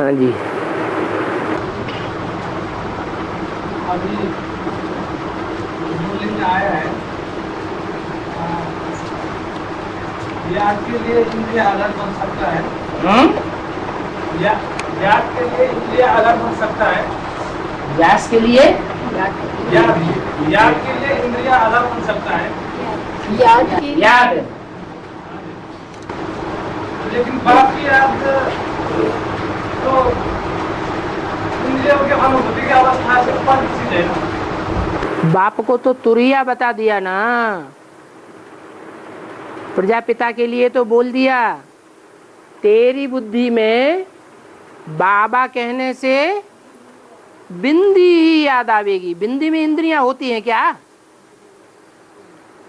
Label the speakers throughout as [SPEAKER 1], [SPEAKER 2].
[SPEAKER 1] हाँ जी।
[SPEAKER 2] अभी रूलिंग आया है, याद के लिए इंद्रिय अलग बन सकता है। याद के लिए इंद्रिय अलग बन सकता है।
[SPEAKER 1] व्यास के लिए
[SPEAKER 2] याद के लिए इंद्रिय अलग बन सकता है।
[SPEAKER 1] याद।
[SPEAKER 2] लेकिन बाकी याद तो इंद्रियों के अनुभूति की अवस्था से ऊपर किसी है ना।
[SPEAKER 1] बाप को तो तुरिया बता दिया ना, प्रजापिता के लिए तो बोल दिया तेरी बुद्धि में बाबा कहने से बिंदी ही याद आवेगी। बिंदी में इंद्रियां होती हैं क्या?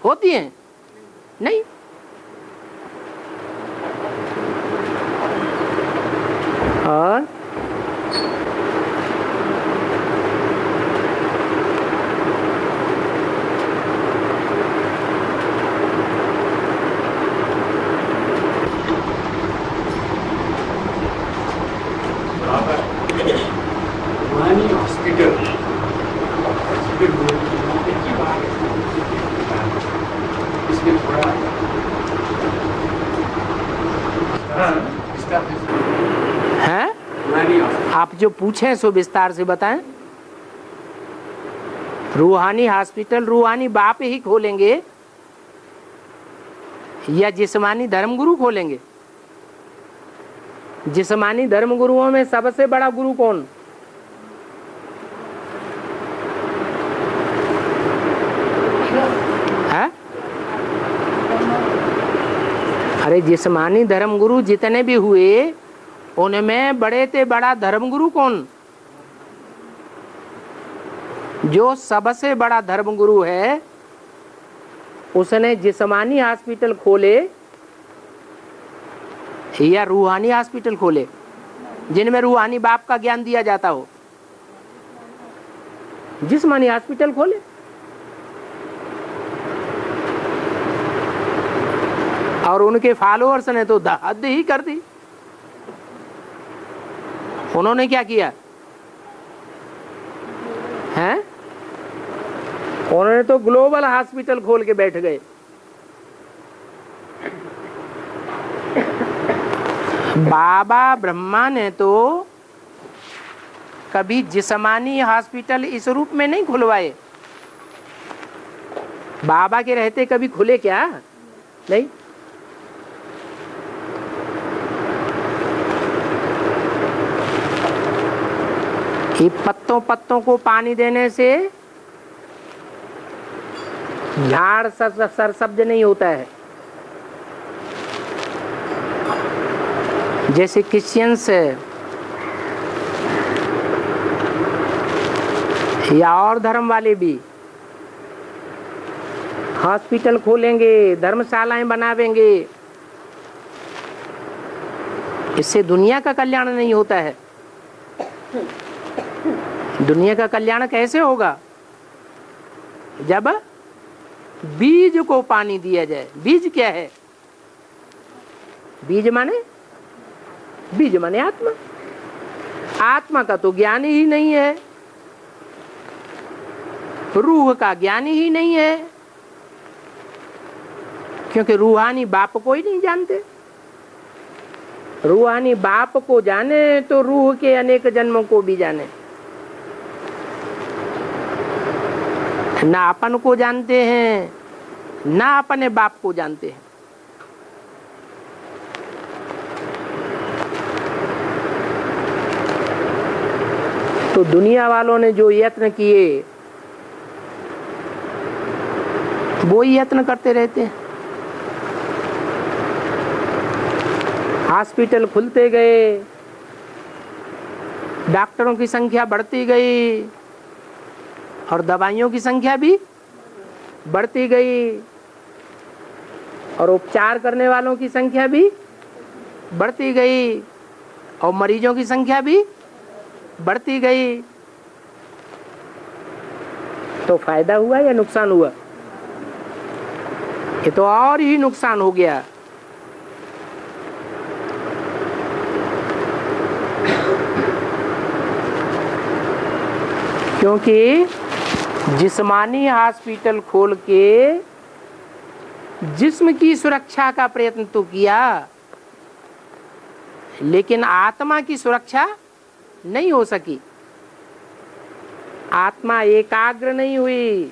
[SPEAKER 1] होती हैं? नहीं। और हैं? आप जो पूछे सो विस्तार से बताएं। रूहानी हॉस्पिटल रूहानी बाप ही खोलेंगे या जिस्मानी धर्मगुरु खोलेंगे? जिस्मानी धर्मगुरुओं में सबसे बड़ा गुरु कौन? है? अरे जिस्मानी धर्मगुरु जितने भी हुए उनमें बड़े से बड़ा धर्मगुरु कौन? जो सबसे बड़ा धर्मगुरु है उसने जिस्मानी हॉस्पिटल खोले या रूहानी हॉस्पिटल खोले जिनमें रूहानी बाप का ज्ञान दिया जाता हो? जिस्मानी हॉस्पिटल खोले। और उनके फॉलोअर्स ने तो हद ही कर दी। उन्होंने क्या किया है? उन्होंने तो ग्लोबल हॉस्पिटल खोल के बैठ गए। बाबा ब्रह्मा ने तो कभी जिस्मानी हॉस्पिटल इस रूप में नहीं खुलवाए। बाबा के रहते कभी खुले क्या? नहीं। ये पत्तों पत्तों को पानी देने से झाड़ सरसब्ज नहीं होता है। जैसे क्रिश्चियंस या और धर्म वाले भी हॉस्पिटल खोलेंगे, धर्मशालाएं बनावेंगे, इससे दुनिया का कल्याण नहीं होता है। दुनिया का कल्याण कैसे होगा? जब बीज को पानी दिया जाए। बीज क्या है? बीज माने आत्मा। आत्मा का तो ज्ञान ही नहीं है, रूह का ज्ञान ही नहीं है, क्योंकि रूहानी बाप को ही नहीं जानते। रूहानी बाप को जाने तो रूह के अनेक जन्मों को भी जाने। ना अपन को जानते हैं ना अपने बाप को जानते हैं। तो दुनिया वालों ने जो यत्न किए वो ही यत्न करते रहते हैं। हॉस्पिटल खुलते गए, डॉक्टरों की संख्या बढ़ती गई और दवाइयों की संख्या भी बढ़ती गई और उपचार करने वालों की संख्या भी बढ़ती गई और मरीजों की संख्या भी बढ़ती गई। तो फायदा हुआ या नुकसान हुआ? ये तो और ही नुकसान हो गया। क्योंकि जिस्मानी हॉस्पिटल खोल के जिस्म की सुरक्षा का प्रयत्न तो किया, लेकिन आत्मा की सुरक्षा नहीं हो सकी। आत्मा एकाग्र नहीं हुई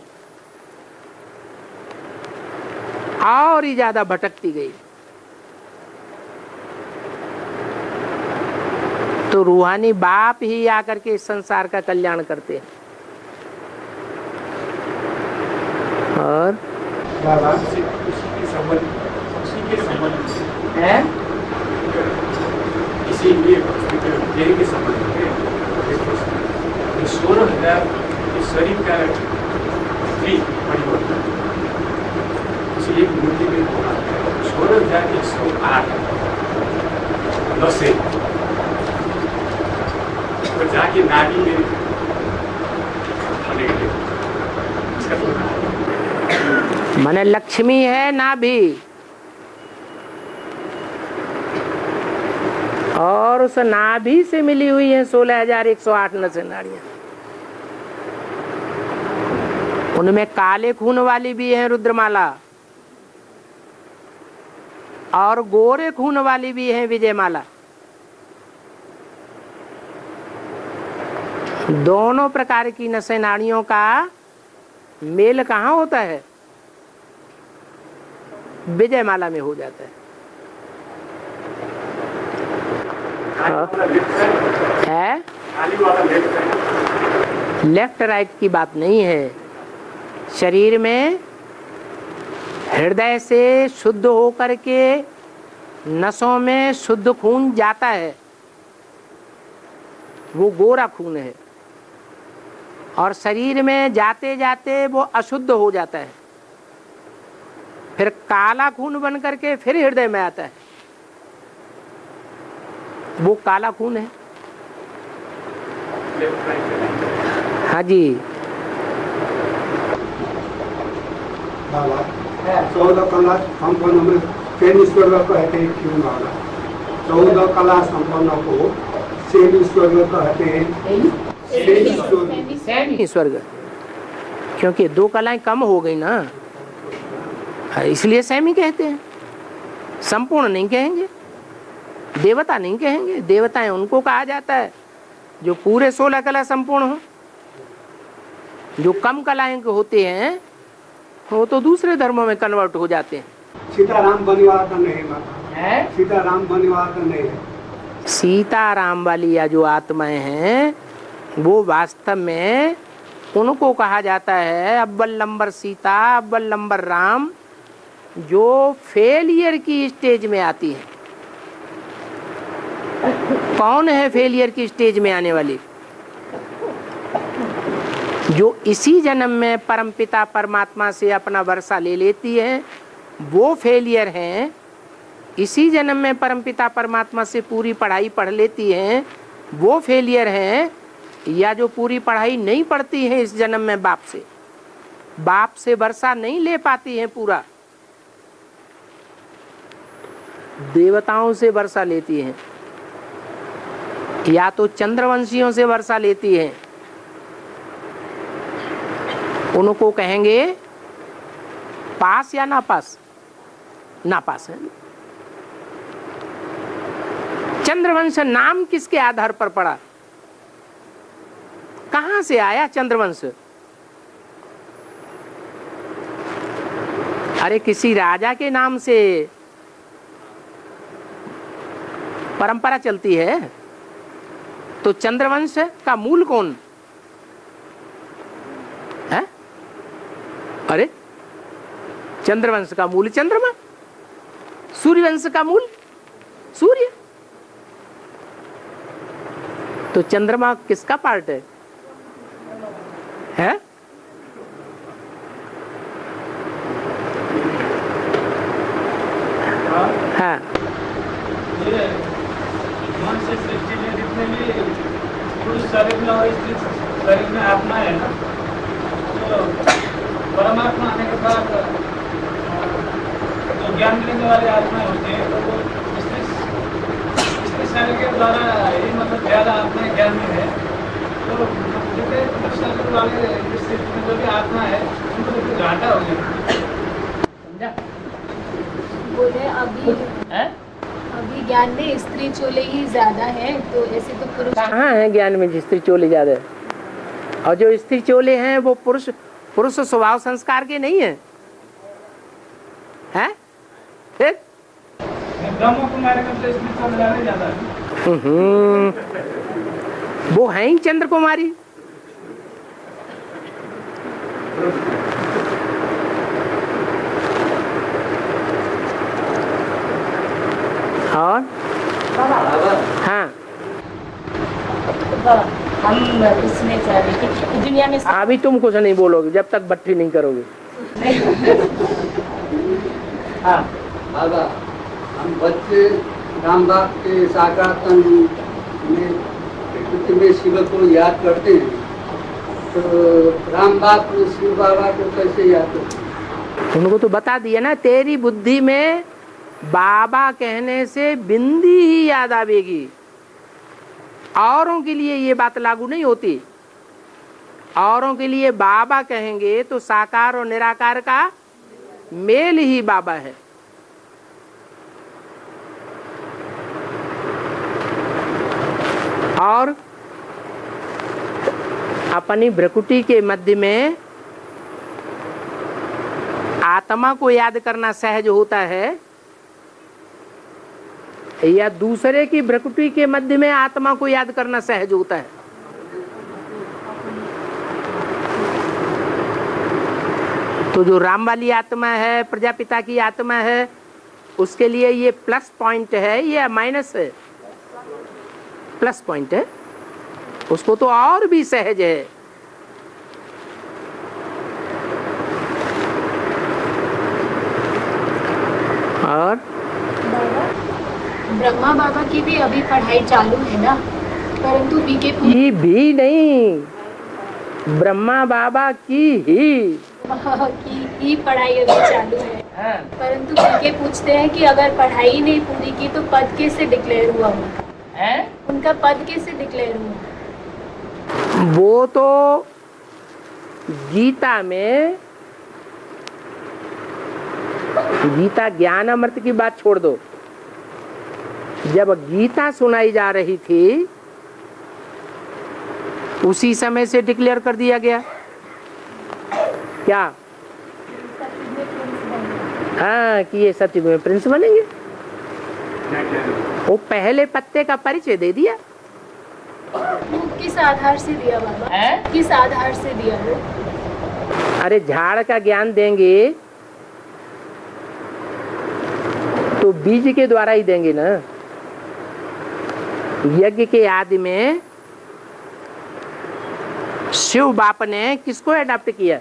[SPEAKER 1] और ही ज्यादा भटकती गई। तो रूहानी बाप ही आकर के इस संसार का कल्याण करते हैं। और है
[SPEAKER 3] इसीलिए देह के संबंध में 16,000 शरीर का भी परिवर्तन, इसलिए मूर्ति में 16,108 नशे तो जाके नाभि में
[SPEAKER 1] माने लक्ष्मी है नाभि, और उस नाभि से मिली हुई है 16,108 नसें नाड़ियां। उनमें काले खून वाली भी है रुद्रमाला, और गोरे खून वाली भी है विजयमाला। दोनों प्रकार की नसें नाड़ियों का मेल कहाँ होता है? विजयमाला में हो जाता है। है लेफ्ट राइट की बात नहीं है। शरीर में हृदय से शुद्ध होकर के नसों में शुद्ध खून जाता है, वो गोरा खून है, और शरीर में जाते जाते वो अशुद्ध हो जाता है, फिर काला खून बन करके फिर हृदय में आता है, वो काला खून है। हाँ जी।
[SPEAKER 4] 14 कला संपन्न में शैलीश्वर कहते हैं। क्यों वाला 14 कला संपन्न को शैलीश्वर कहते हैं।
[SPEAKER 1] स्वर्ग, क्योंकि 2 कलाएं कम हो गई ना, इसलिए सैमी कहते हैं। संपूर्ण नहीं कहेंगे, देवता नहीं कहेंगे। देवताएं उनको कहा जाता है जो पूरे 16 कला संपूर्ण हो। जो कम कलाएं होते हैं वो तो दूसरे धर्मों में कन्वर्ट हो जाते हैं।
[SPEAKER 4] सीताराम बनिवाल का नहीं है, सीताराम बनिवाल का नहीं है।
[SPEAKER 1] सीताराम वाली या जो आत्माएं हैं वो वास्तव में उनको कहा जाता है अव्वल नंबर सीता, अव्वल नंबर राम, जो फेलियर की स्टेज में आती है। कौन है फेलियर की स्टेज में आने वाली? जो इसी जन्म में परमपिता परमात्मा से अपना वर्षा ले लेती है, वो फेलियर हैं। इसी जन्म में परमपिता परमात्मा से पूरी पढ़ाई पढ़ लेती हैं, वो फेलियर हैं। या जो पूरी पढ़ाई नहीं पढ़ती है इस जन्म में, बाप से वर्षा नहीं ले पाती है पूरा, देवताओं से वर्षा लेती हैं, या तो चंद्रवंशियों से वर्षा लेती हैं, उनको कहेंगे पास या ना पास? ना पास है। चंद्रवंश नाम किसके आधार पर पड़ा? कहां से आया चंद्रवंश? अरे किसी राजा के नाम से परंपरा चलती है, तो चंद्रवंश का मूल कौन है? अरे चंद्रवंश का मूल चंद्रमा, सूर्यवंश का मूल सूर्य। तो चंद्रमा किसका पार्ट है? हाँ?
[SPEAKER 2] ये मन से सृष्टि में जितने भी पुरुष शरीर में और स्त्री शरीर में आत्मा है ना, तो परमात्मा आने के बाद जो ज्ञान देने वाले आत्माएं होते हैं, तो वो स्त्री शरीर के द्वारा ही मतलब ज्यादा आत्माएं ज्ञान में है। तो जैसे शरीर वाले जिससे जो भी आत्मा है उनको तो घाटा हो गया, समझा?
[SPEAKER 5] बोले अभी
[SPEAKER 1] हैं?
[SPEAKER 5] अभी ज्ञान में स्त्री चोले ही ज्यादा है, तो ऐसे तो पुरुष
[SPEAKER 1] कहाँ है ज्ञान में स्त्री चोले ज्यादा है? और जो स्त्री चोले हैं वो पुरुष स्वभाव संस्कार के नहीं है, हैं? फिर
[SPEAKER 2] ब्रह्म कुमारी में तो स्त्री चोले ज्यादा ज्यादा है।
[SPEAKER 1] वो है ही चंद्र कुमारी। और हाँ,
[SPEAKER 5] हम इसमें चाह रहे थे कि दुनिया में
[SPEAKER 1] अभी तुम कुछ नहीं बोलोगे जब तक भट्टी नहीं करोगे। हाँ,
[SPEAKER 4] बाबा हम बच्चे राम बाप के साकार तन में प्रकृति में शिव को याद करते हैं, तो राम बाप शिव बाबा को कैसे याद करते हैं?
[SPEAKER 1] उनको तो बता दिया ना, तेरी बुद्धि में बाबा कहने से बिंदी ही याद आवेगी। औरों के लिए ये बात लागू नहीं होती। औरों के लिए बाबा कहेंगे तो साकार और निराकार का मेल ही बाबा है। और अपनी भ्रकुटी के मध्य में आत्मा को याद करना सहज होता है, या दूसरे की भ्रकुटी के मध्य में आत्मा को याद करना सहज होता है? तो जो राम वाली आत्मा है, प्रजापिता की आत्मा है, उसके लिए ये प्लस पॉइंट है या माइनस है? प्लस पॉइंट है। उसको तो और भी सहज है। और
[SPEAKER 5] ब्रह्मा बाबा की भी अभी पढ़ाई चालू है ना, परंतु बीके
[SPEAKER 1] की भी नहीं, ब्रह्मा बाबा की
[SPEAKER 5] ही पढ़ाई अभी चालू है।
[SPEAKER 1] हाँ।
[SPEAKER 5] परंतु बीके पूछते हैं कि अगर पढ़ाई नहीं पूरी की तो पद कैसे डिक्लेयर हुआ उनका?
[SPEAKER 1] है?
[SPEAKER 5] उनका पद कैसे डिक्लेयर हुआ?
[SPEAKER 1] वो तो गीता में, गीता ज्ञान अमृत की बात छोड़ दो, जब गीता सुनाई जा रही थी उसी समय से डिक्लेयर कर दिया गया। क्या? हाँ, कि ये सतयुग में प्रिंस बनेंगे। वो पहले पत्ते का परिचय दे दिया।
[SPEAKER 5] वो किस आधार से दिया बाबा? किस आधार से दिया वो?
[SPEAKER 1] अरे झाड़ का ज्ञान देंगे तो बीज के द्वारा ही देंगे ना। यज्ञ के आदि में शिव बाप ने किसको अडॉप्ट किया?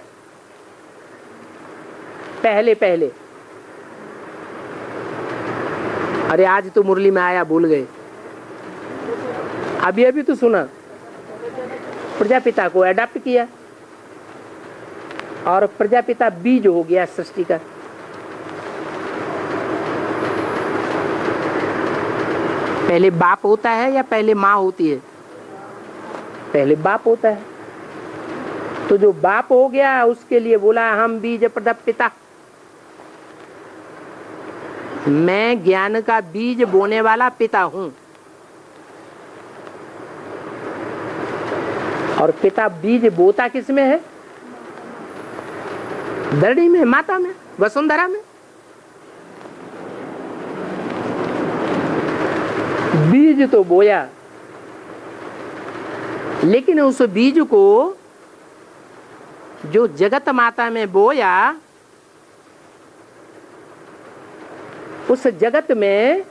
[SPEAKER 1] पहले अरे आज तो मुरली में आया, भूल गए। अभी तो सुना, प्रजापिता को अडॉप्ट किया और प्रजापिता बीज हो गया सृष्टि का। पहले बाप होता है या पहले माँ होती है? पहले बाप होता है। तो जो बाप हो गया उसके लिए बोला हम बीज प्रदप पिता, मैं ज्ञान का बीज बोने वाला पिता हूं। और पिता बीज बोता किस में है? धरणी में, माता में, वसुंधरा में। बीज तो बोया, लेकिन उस बीज को जो जगत माता में बोया, उस जगत में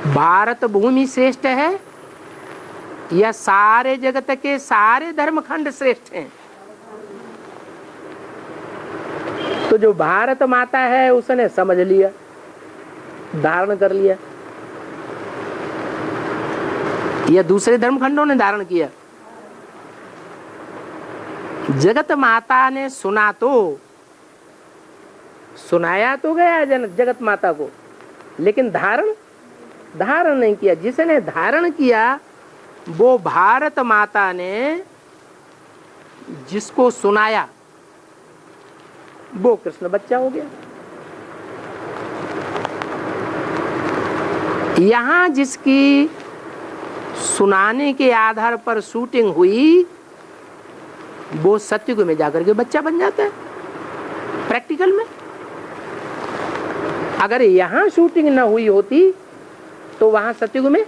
[SPEAKER 1] भारत भूमि श्रेष्ठ है या सारे जगत के सारे धर्मखंड श्रेष्ठ हैं? तो जो भारत माता है उसने समझ लिया, धारण कर लिया, या दूसरे धर्मखंडों ने धारण किया? जगत माता ने सुना, तो सुनाया तो गया जगत माता को, लेकिन धारण नहीं किया। जिसने धारण किया वो भारत माता ने जिसको सुनाया वो कृष्ण बच्चा हो गया। यहां जिसकी सुनाने के आधार पर शूटिंग हुई वो सत्युग में जाकर के बच्चा बन जाता है प्रैक्टिकल में। अगर यहां शूटिंग न हुई होती तो वहां सत्युग में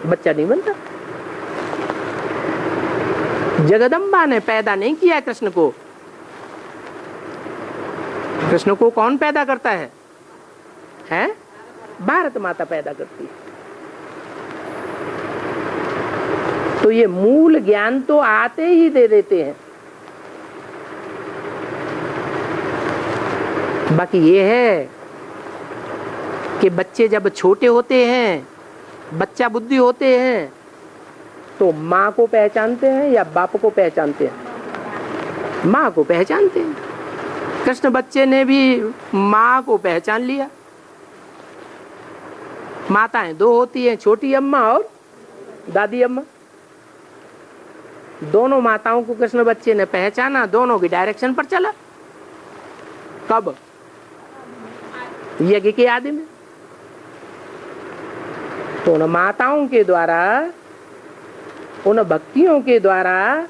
[SPEAKER 1] बच्चा नहीं बनता। जगदम्बा ने पैदा नहीं किया कृष्ण को। कृष्ण को कौन पैदा करता है? हैं? भारत माता पैदा करती है। तो ये मूल ज्ञान तो आते ही दे देते हैं। बाकी ये है कि बच्चे जब छोटे होते हैं, बच्चा बुद्धि होते हैं, तो माँ को पहचानते हैं या बाप को पहचानते हैं? माँ को पहचानते हैं। कृष्ण बच्चे ने भी माँ को पहचान लिया। माताएं दो होती हैं, छोटी अम्मा और दादी अम्मा। दोनों माताओं को कृष्ण बच्चे ने पहचाना, दोनों की डायरेक्शन पर चला। कब? यज्ञ के आदि में। तो उन माताओं के द्वारा, उन भक्तियों के द्वारा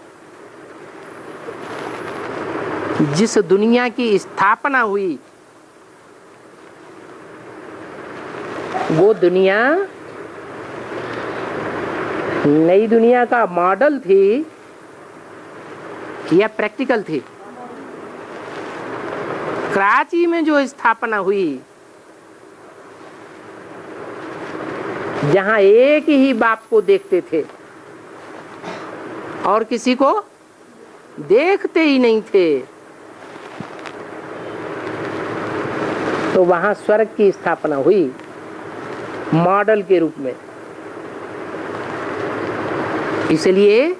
[SPEAKER 1] जिस दुनिया की स्थापना हुई वो दुनिया नई दुनिया का मॉडल थी या प्रैक्टिकल थी? कराची में जो स्थापना हुई, जहां एक ही बाप को देखते थे और किसी को देखते ही नहीं थे, तो वहां स्वर्ग की स्थापना हुई मॉडल के रूप में। इसलिए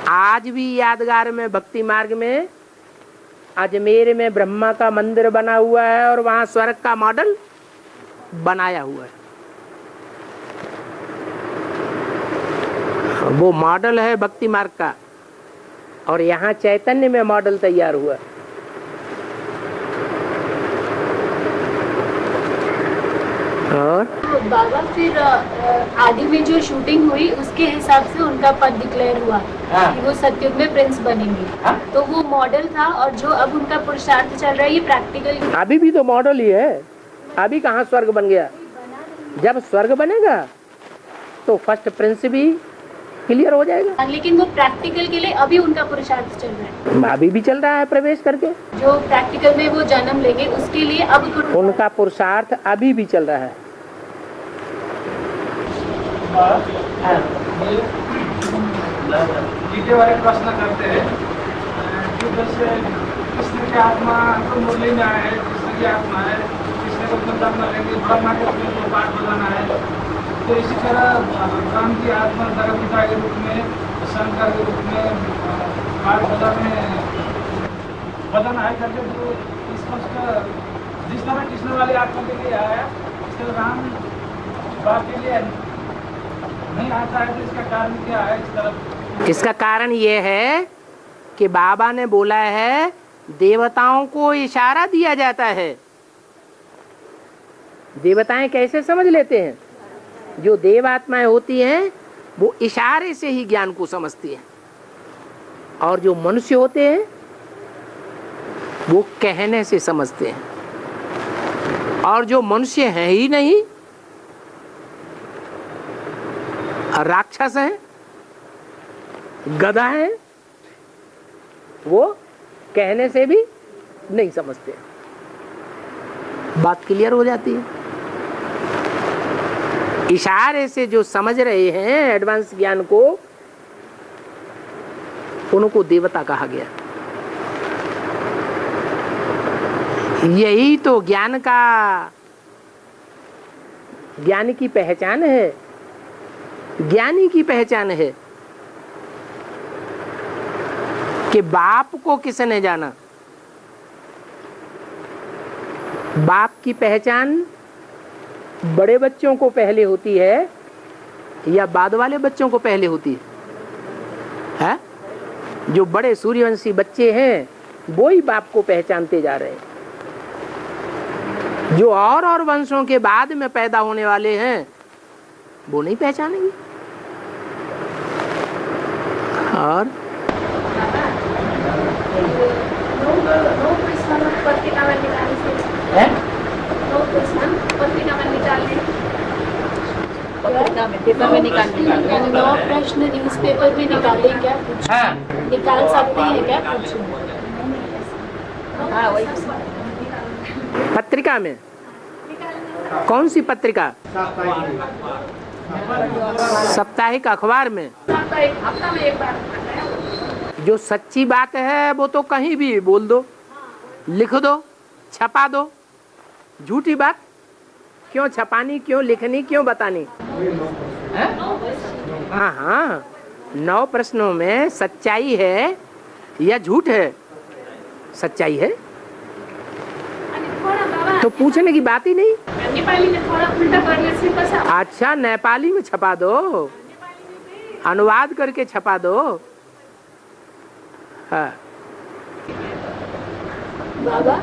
[SPEAKER 1] आज भी यादगार में, भक्ति मार्ग में, अजमेर में ब्रह्मा का मंदिर बना हुआ है और वहां स्वर्ग का मॉडल बनाया हुआ है। वो मॉडल है भक्ति मार्ग का, और यहाँ चैतन्य में मॉडल तैयार हुआ। और
[SPEAKER 5] बाबा फिर आदि में जो शूटिंग हुई उसके हिसाब से उनका पद डिक्लेयर हुआ कि वो सतयुग में प्रिंस बनेंगे। तो वो मॉडल था, और जो अब उनका पुरुषार्थ चल रहा है ये प्रैक्टिकल।
[SPEAKER 1] अभी भी तो मॉडल ही है। अभी कहाँ स्वर्ग बन गया? जब स्वर्ग बनेगा तो फर्स्ट प्रिंस भी क्लियर हो जाएगा।
[SPEAKER 5] लेकिन वो प्रैक्टिकल के लिए अभी उनका पुरुषार्थ चल रहा है।
[SPEAKER 1] अभी भी चल रहा है प्रवेश करके।
[SPEAKER 5] जो प्रैक्टिकल में वो जन्म लेंगे उसके लिए अब
[SPEAKER 1] उनका पुरुषार्थ अभी भी चल रहा है।
[SPEAKER 2] गीते वाले प्रश्न करते हैं कि जैसे कृष्ण की आत्मा तो मुरली में आए है, कृष्ण की आत्मा है, कृष्ण को अपना दम लेंगे, ब्रह्मा के अपने पाठ बजाना है। तो इसी तरह राम की आत्मा धर्मपिता के रूप में, शंकर के रूप में पाठ बजाने बदन आए करके जो स्पष्ट जिस तरह कृष्ण वाली आत्मा के लिए आया, इस तरह राम बाप के लिए नहीं आता है। तो इसका कारण क्या है? इस तरफ
[SPEAKER 1] इसका कारण ये है कि बाबा ने बोला है देवताओं को इशारा दिया जाता है। देवताएं कैसे समझ लेते हैं? जो देव आत्माएं होती हैं वो इशारे से ही ज्ञान को समझती हैं, और जो मनुष्य होते हैं वो कहने से समझते हैं। और जो मनुष्य है ही नहीं, राक्षस है, गधा है, वो कहने से भी नहीं समझते। बात क्लियर हो जाती है। इशारे से जो समझ रहे हैं एडवांस ज्ञान को, उनको देवता कहा गया। यही तो ज्ञान का, ज्ञान की पहचान है, ज्ञानी की पहचान है कि बाप को किसने जाना। बाप की पहचान बड़े बच्चों को पहले होती है, या बाद वाले बच्चों को पहले होती है? जो बड़े सूर्यवंशी बच्चे हैं वो ही बाप को पहचानते जा रहे हैं। जो और वंशों के बाद में पैदा होने वाले हैं वो नहीं पहचानेंगे। और
[SPEAKER 5] पेपर में निकालने 9 प्रश्न न्यूज़पेपर में निकाले क्या? कुछ निकाल सकते हैं क्या? कुछ हाँ वही
[SPEAKER 1] पत्रिका में कौन सी पत्रिका? साप्ताहिक अखबार में।
[SPEAKER 5] हफ्ता में एक बार।
[SPEAKER 1] जो सच्ची बात है वो तो कहीं भी बोल दो, लिख दो, छपा दो। झूठी बात क्यों छपानी, क्यों लिखनी, क्यों बतानी? हाँ हाँ, 9 प्रश्नों में सच्चाई है या झूठ है? सच्चाई है तो पूछने की बात ही नहीं।
[SPEAKER 5] नेपाली में थोड़ा उल्टा करने से बस।
[SPEAKER 1] अच्छा, नेपाली में छपा दो, अनुवाद करके छपा दो। हाँ।
[SPEAKER 5] बाबा,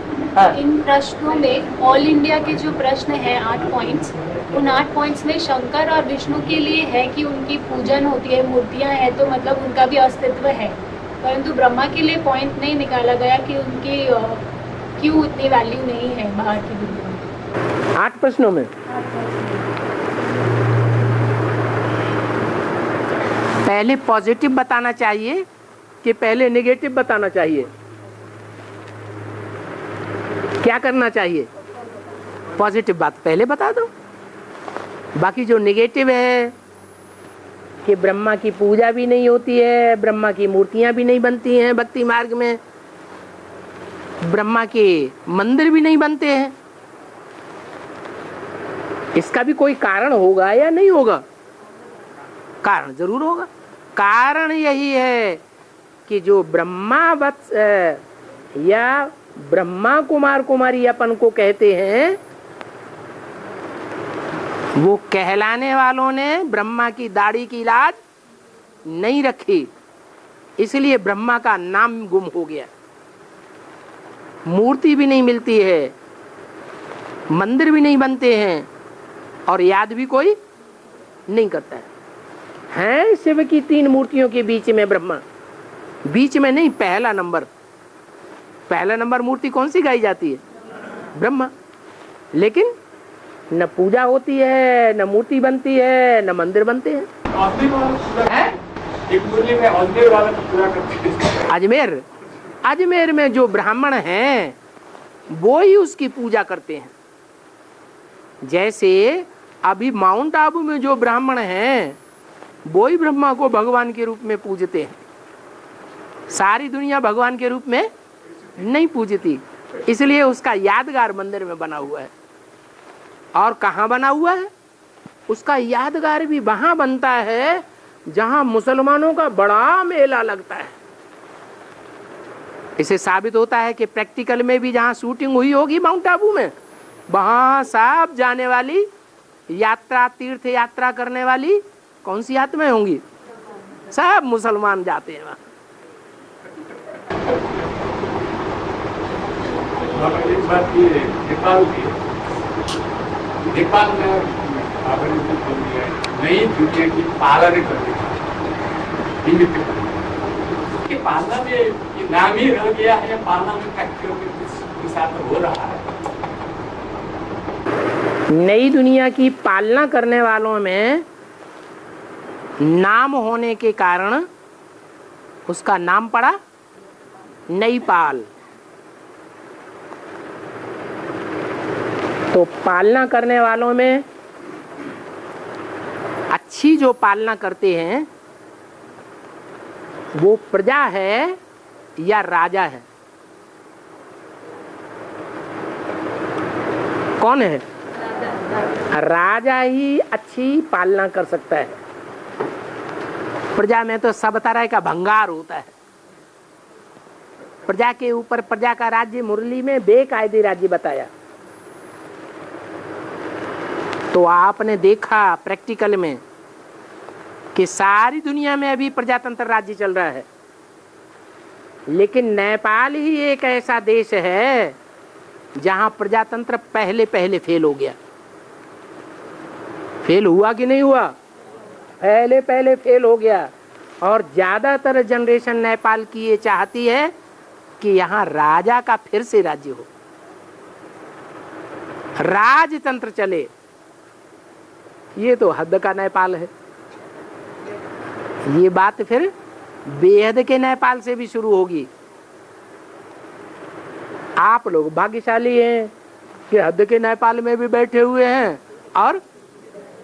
[SPEAKER 5] इन प्रश्नों में ऑल इंडिया के जो प्रश्न हैं 8 पॉइंट्स, उन 8 पॉइंट्स में शंकर और विष्णु के लिए है कि उनकी पूजन होती है, मूर्तियां हैं, तो मतलब उनका भी अस्तित्व है। परंतु ब्रह्मा के लिए पॉइंट नहीं निकाला गया कि उनकी क्यों इतनी वैल्यू नहीं है बाहर की दुनिया में।
[SPEAKER 1] 8 प्रश्नों में पहले पॉजिटिव बताना चाहिए कि पहले नेगेटिव बताना चाहिए? क्या करना चाहिए? पॉजिटिव बात पहले बता दो। बाकी जो नेगेटिव है कि ब्रह्मा की पूजा भी नहीं होती है, ब्रह्मा की मूर्तियां भी नहीं बनती हैं भक्ति मार्ग में, ब्रह्मा के मंदिर भी नहीं बनते हैं, इसका भी कोई कारण होगा या नहीं होगा? कारण जरूर होगा। कारण यही है कि जो ब्रह्मा वत्स या ब्रह्मा कुमार कुमारी अपन को कहते हैं, वो कहलाने वालों ने ब्रह्मा की दाढ़ी की लाज नहीं रखी, इसलिए ब्रह्मा का नाम गुम हो गया। मूर्ति भी नहीं मिलती है, मंदिर भी नहीं बनते हैं, और याद भी कोई नहीं करता है। शिव की 3 मूर्तियों के बीच में ब्रह्मा, बीच में नहीं, पहला नंबर मूर्ति कौन सी गाई जाती है? ब्रह्मा। लेकिन न पूजा होती है, न मूर्ति बनती है, न मंदिर बनते हैं। अजमेर में जो ब्राह्मण हैं वो ही उसकी पूजा करते हैं। जैसे अभी माउंट आबू में जो ब्राह्मण हैं वो ही ब्रह्मा को भगवान के रूप में पूजते हैं। सारी दुनिया भगवान के रूप में नहीं पूजती, इसलिए उसका यादगार मंदिर में बना हुआ है। और कहाँ बना हुआ है? उसका यादगार भी वहां बनता है जहां मुसलमानों का बड़ा मेला लगता है। इसे साबित होता है कि प्रैक्टिकल में भी जहां शूटिंग हुई होगी माउंट आबू में, वहां सब जाने वाली यात्रा, तीर्थ यात्रा करने वाली कौन सी आत्माएं होंगी? सब मुसलमान जाते हैं वहां।
[SPEAKER 3] एक बात ये नेपाल की, नेपाल में नई दुनिया की पालन करने की पालना में ये नाम ही रह गया है, पालना में फैक्ट्रियों के साथ हो रहा है।
[SPEAKER 1] नई दुनिया की पालना करने वालों में नाम होने के कारण उसका नाम पड़ा नई पाल। तो पालना करने वालों में अच्छी जो पालना करते हैं वो प्रजा है या राजा है? कौन है? राजा ही अच्छी पालना कर सकता है। प्रजा में तो सब तरह का भंगार होता है। प्रजा के ऊपर, प्रजा का राज्य मुरली में बेकायदे राज्य बताया। तो आपने देखा प्रैक्टिकल में कि सारी दुनिया में अभी प्रजातंत्र राज्य चल रहा है, लेकिन नेपाल ही एक ऐसा देश है जहां प्रजातंत्र पहले पहले फेल हो गया। फेल हुआ कि नहीं हुआ? पहले पहले फेल हो गया। और ज्यादातर जनरेशन नेपाल की ये चाहती है कि यहाँ राजा का फिर से राज्य हो, राजतंत्र चले। ये तो हद का नेपाल है। ये बात फिर बेहद के नेपाल से भी शुरू होगी। आप लोग भाग्यशाली हैं कि हद के नेपाल में भी बैठे हुए हैं और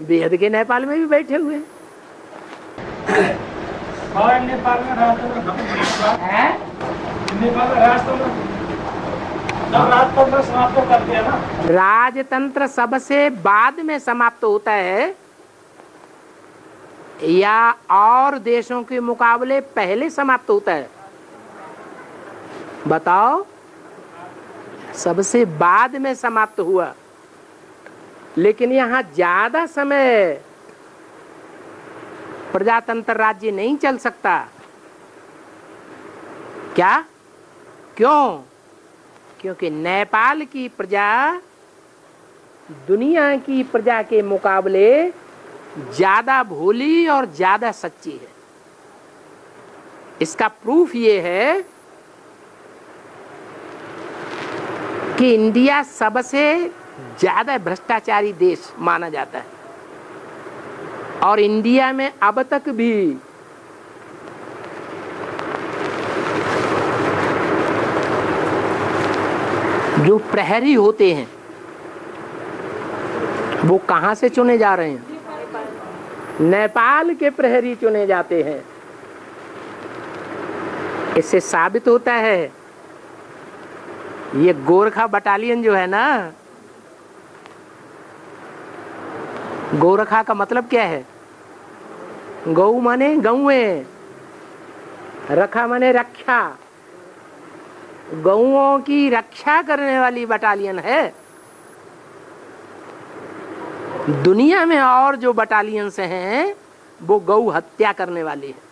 [SPEAKER 1] बेहद के नेपाल में भी बैठे हुए हैं।
[SPEAKER 2] और नेपाल में राजतंत्र खत्म है। नेपाल में राजतंत्र जब राजतंत्र समाप्त कर दिया ना,
[SPEAKER 1] राजतंत्र सबसे बाद में समाप्त होता है या और देशों के मुकाबले पहले समाप्त होता है? बताओ। सबसे बाद में समाप्त हुआ, लेकिन यहाँ ज्यादा समय प्रजातंत्र राज्य नहीं चल सकता। क्या? क्यों? क्योंकि नेपाल की प्रजा दुनिया की प्रजा के मुकाबले ज्यादा भोली और ज्यादा सच्ची है। इसका प्रूफ ये है कि इंडिया सबसे ज्यादा भ्रष्टाचारी देश माना जाता है और इंडिया में अब तक भी जो प्रहरी होते हैं वो कहां से चुने जा रहे हैं? नेपाल के प्रहरी चुने जाते हैं। इससे साबित होता है ये गोरखा बटालियन जो है ना, गोरखा का मतलब क्या है? गौ माने गौए, रखा माने रक्षा। गौओं की रक्षा करने वाली बटालियन है। दुनिया में और जो बटालियन से हैं वो गौ हत्या करने वाली है।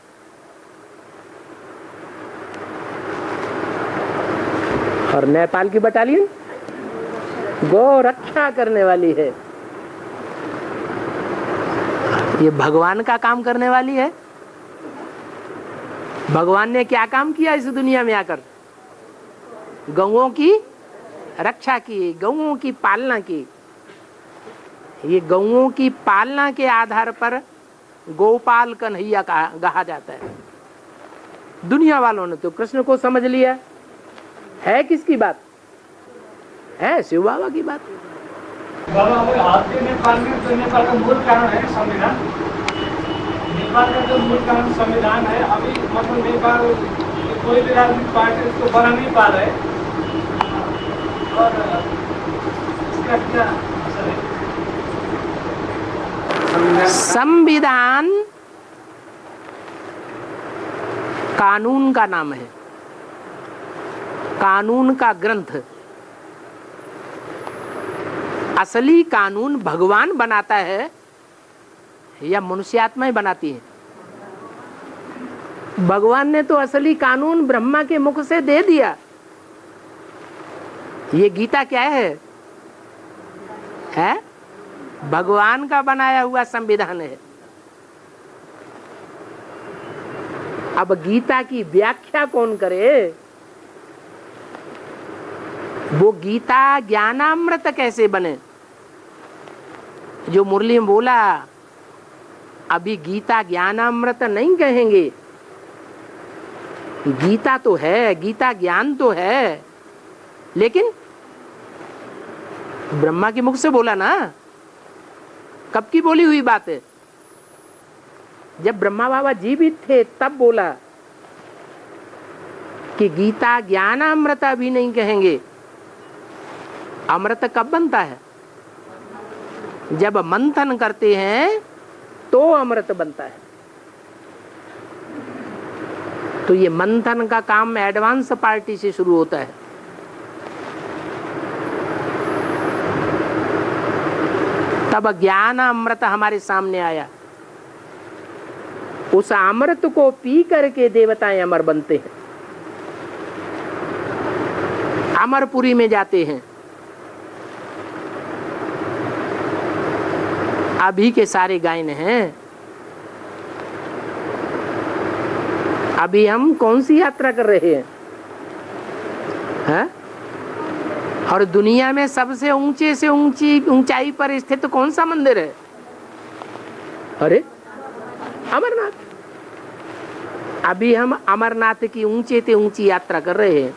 [SPEAKER 1] और नेपाल की बटालियन गौ रक्षा करने वाली है। ये भगवान का काम करने वाली है। भगवान ने क्या काम किया इस दुनिया में आकर? गौओं की रक्षा की, गौओं की पालना की। ये गौओं की पालना के आधार पर गोपाल कन्हैया कहा जाता है। दुनिया वालों ने तो कृष्ण को समझ लिया। है किसकी बात? है शिव बाबा की बात।
[SPEAKER 2] बाबा आज के नेपाल में तो नेपाल का मूल कारण है संविधान। नेपाल का जो मूल कारण संविधान है, अभी मतलब नेपाल कोई भी राजनीतिक पार्टी उसको बना नहीं पा रहे। और इसका क्या असर है?
[SPEAKER 1] संविधान कानून का नाम है, कानून का ग्रंथ। असली कानून भगवान बनाता है या मनुष्यात्माएं बनाती है? भगवान ने तो असली कानून ब्रह्मा के मुख से दे दिया। ये गीता क्या है? भगवान का बनाया हुआ संविधान है। अब गीता की व्याख्या कौन करे? वो गीता ज्ञानामृत कैसे बने? जो मुरली में बोला, अभी गीता ज्ञानामृत नहीं कहेंगे। गीता तो है, गीता ज्ञान तो है, लेकिन ब्रह्मा के मुख से बोला ना। कब की बोली हुई बात है? जब ब्रह्मा बाबा जीवित थे तब बोला कि गीता ज्ञानामृत अभी नहीं कहेंगे। अमृत कब बनता है? जब मंथन करते हैं तो अमृत बनता है। तो ये मंथन का काम एडवांस पार्टी से शुरू होता है। तब ज्ञान अमृत हमारे सामने आया। उस अमृत को पी करके देवताएं अमर बनते हैं, अमरपुरी में जाते हैं। अभी के सारे गायन हैं। अभी हम कौन सी यात्रा कर रहे हैं, हैं? और दुनिया में सबसे ऊंचे से ऊंचाई पर स्थित कौन सा मंदिर है? अरे अमरनाथ। अभी हम अमरनाथ की ऊंचे से ऊंची यात्रा कर रहे हैं।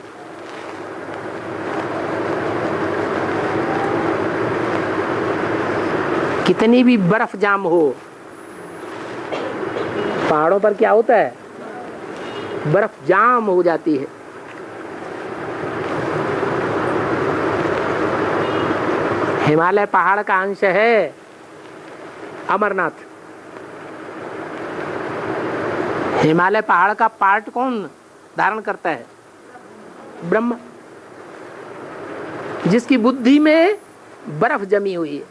[SPEAKER 1] कितनी भी बर्फ जाम हो, पहाड़ों पर क्या होता है? बर्फ जाम हो जाती है। हिमालय पहाड़ का अंश है अमरनाथ। हिमालय पहाड़ का पार्ट कौन धारण करता है? ब्रह्मा, जिसकी बुद्धि में बर्फ जमी हुई है,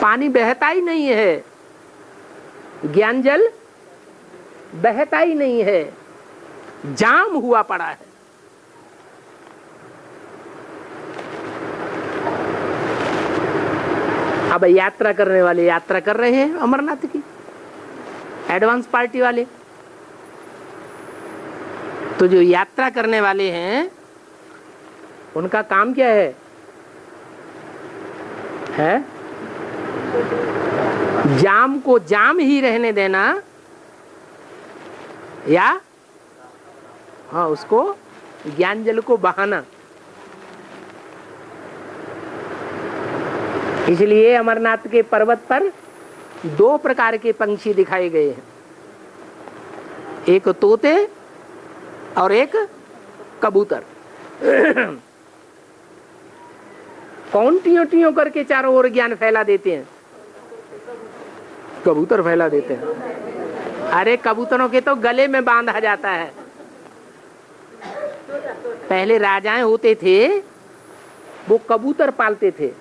[SPEAKER 1] पानी बहता ही नहीं है, ज्ञान जल बहता ही नहीं है, जाम हुआ पड़ा है। अब यात्रा करने वाले यात्रा कर रहे हैं अमरनाथ की, एडवांस पार्टी वाले। तो जो यात्रा करने वाले हैं उनका काम क्या है? जाम को जाम ही रहने देना, या हाँ उसको ज्ञान जल को बहाना। इसलिए अमरनाथ के पर्वत पर दो प्रकार के पंछी दिखाए गए हैं, एक तोते और एक कबूतर। कौन टियों टियों करके चारों ओर ज्ञान फैला देते हैं? कबूतर फैला देते हैं। अरे कबूतरों के तो गले में बांधा जाता है। पहले राजाएं होते थे, वो कबूतर पालते थे।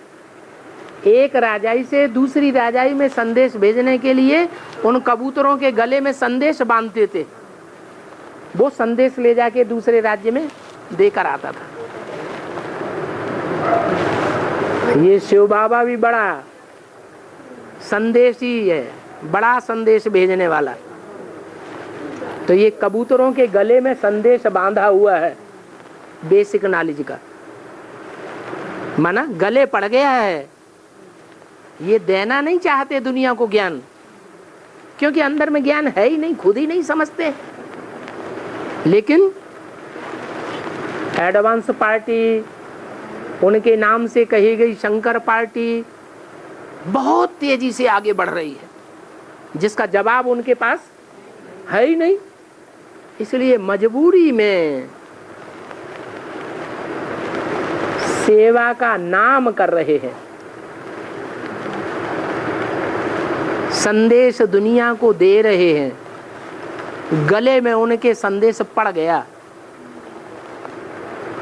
[SPEAKER 1] एक राजाई से दूसरी राजाई में संदेश भेजने के लिए उन कबूतरों के गले में संदेश बांधते थे। वो संदेश ले जाके दूसरे राज्य में देकर आता था। ये शिव बाबा भी बड़ा संदेशी है, बड़ा संदेश भेजने वाला। तो ये कबूतरों के गले में संदेश बांधा हुआ है बेसिक नॉलेज का, माना गले पड़ गया है। ये देना नहीं चाहते दुनिया को ज्ञान, क्योंकि अंदर में ज्ञान है ही नहीं, खुद ही नहीं समझते। लेकिन एडवांस पार्टी, उनके नाम से कही गई शंकर पार्टी बहुत तेजी से आगे बढ़ रही है, जिसका जवाब उनके पास है ही नहीं। इसलिए मजबूरी में सेवा का नाम कर रहे हैं। संदेश दुनिया को दे रहे हैं, गले में उनके संदेश पड़ गया।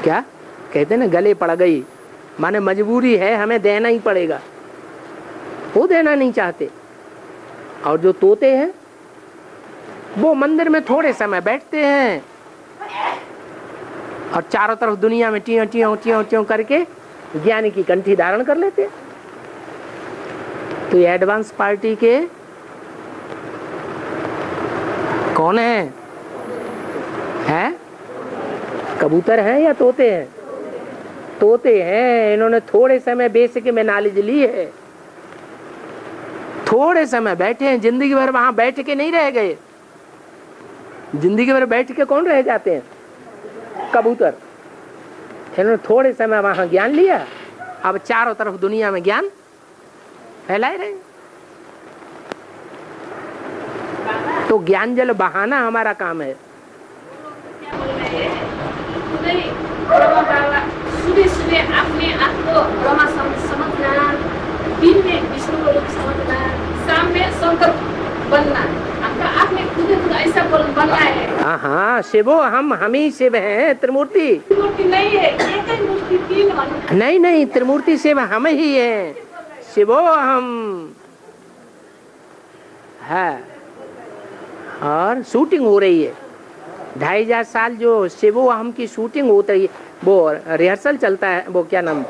[SPEAKER 1] क्या कहते ना, गले पड़ गई, माने मजबूरी है, हमें देना ही पड़ेगा। वो देना नहीं चाहते। और जो तोते हैं वो मंदिर में थोड़े समय बैठते हैं और चारों तरफ दुनिया में टियों टियों टियों टियों करके ज्ञान की कंठी धारण कर लेते हैं। तो ये एडवांस पार्टी के कौन है? कबूतर हैं या तोते हैं? तोते हैं। इन्होंने थोड़े समय बेसिक में नॉलेज ली है, थोड़े समय बैठे हैं, जिंदगी भर वहां बैठ के नहीं रह गए। जिंदगी भर बैठ के कौन रह जाते हैं? कबूतर। इन्होंने थोड़े समय वहां ज्ञान लिया, अब चारों तरफ दुनिया में ज्ञान फैलाए रहे। तो ज्ञान जल बहाना हमारा काम है।
[SPEAKER 5] सुबह सुबह अपने आप को ब्रह्मा समझना, दिन में विष्णु को समझना, शाम में शंकर बनना। आपने खुद ऐसा बनना है।
[SPEAKER 1] हाँ शिवो, हम ही शिव हैं। त्रिमूर्ति
[SPEAKER 5] नहीं है, एक ही मूर्ति, तीन।
[SPEAKER 1] नहीं, त्रिमूर्ति शिव हम ही हैं। शिवो हम है। और शूटिंग हो रही है। 2500 साल जो शिवो हम की शूटिंग होती है, वो रिहर्सल चलता है, वो क्या नाम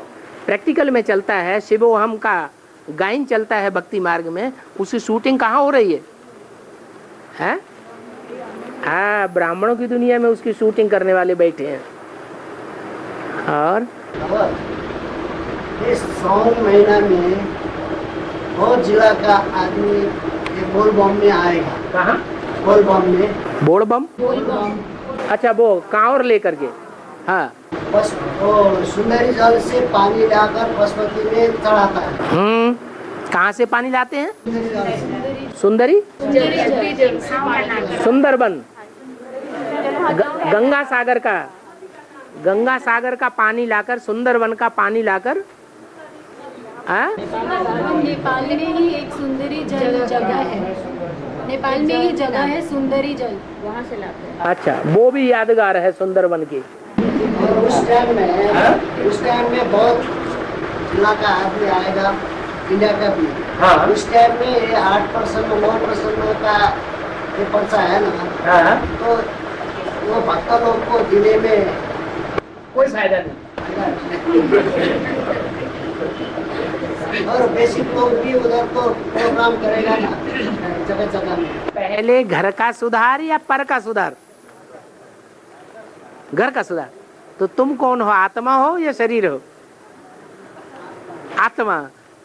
[SPEAKER 1] प्रैक्टिकल में चलता है, शिवो हम का गायन चलता है भक्ति मार्ग में, उसकी शूटिंग कहाँ हो रही है? हाँ, ब्राह्मणों की दुनिया में उसकी शूटिंग करने वाले बैठे हैं। और
[SPEAKER 6] इस सावन महीना में बहुत जिला का आदमी ये बोल बम में आएगा।
[SPEAKER 1] कहाँ?
[SPEAKER 6] बोल बम में।
[SPEAKER 1] बोल बम? अच्छा, वो कांवर लेकर के। हाँ,
[SPEAKER 6] बस वो सुंदरी जल से पानी लाकर पशुपति में चढ़ाता है।
[SPEAKER 1] कहाँ से पानी लाते हैं?
[SPEAKER 6] सुंदरी जल से।
[SPEAKER 1] सुंदरी सुंदरबन, गंगा सागर का पानी लाकर, सुंदरबन का पानी लाकर।
[SPEAKER 5] नेपाल में ही एक सुंदरी जल जगह है, नेपाल में ही जगह है सुंदरी जल, वहाँ से लाते हैं।
[SPEAKER 1] अच्छा, वो भी यादगार है सुंदरबन की।
[SPEAKER 6] और उस टाइम में बहुत जिला का आदमी आएगा, इंडिया का भी।
[SPEAKER 1] हाँ।
[SPEAKER 6] उस टाइम में 8% 9% का ये पर्चा है ना।
[SPEAKER 1] हाँ।
[SPEAKER 6] तो वो भक्त लोग को जिले में
[SPEAKER 1] कोई फायदा नहीं।
[SPEAKER 6] और बेसिक लोग भी उधर तो प्रोग्राम करेगा ना जगह जगह में।
[SPEAKER 1] पहले घर का सुधार या पर का सुधार? घर का सुधार। तो तुम कौन हो, आत्मा हो या शरीर हो? आत्मा।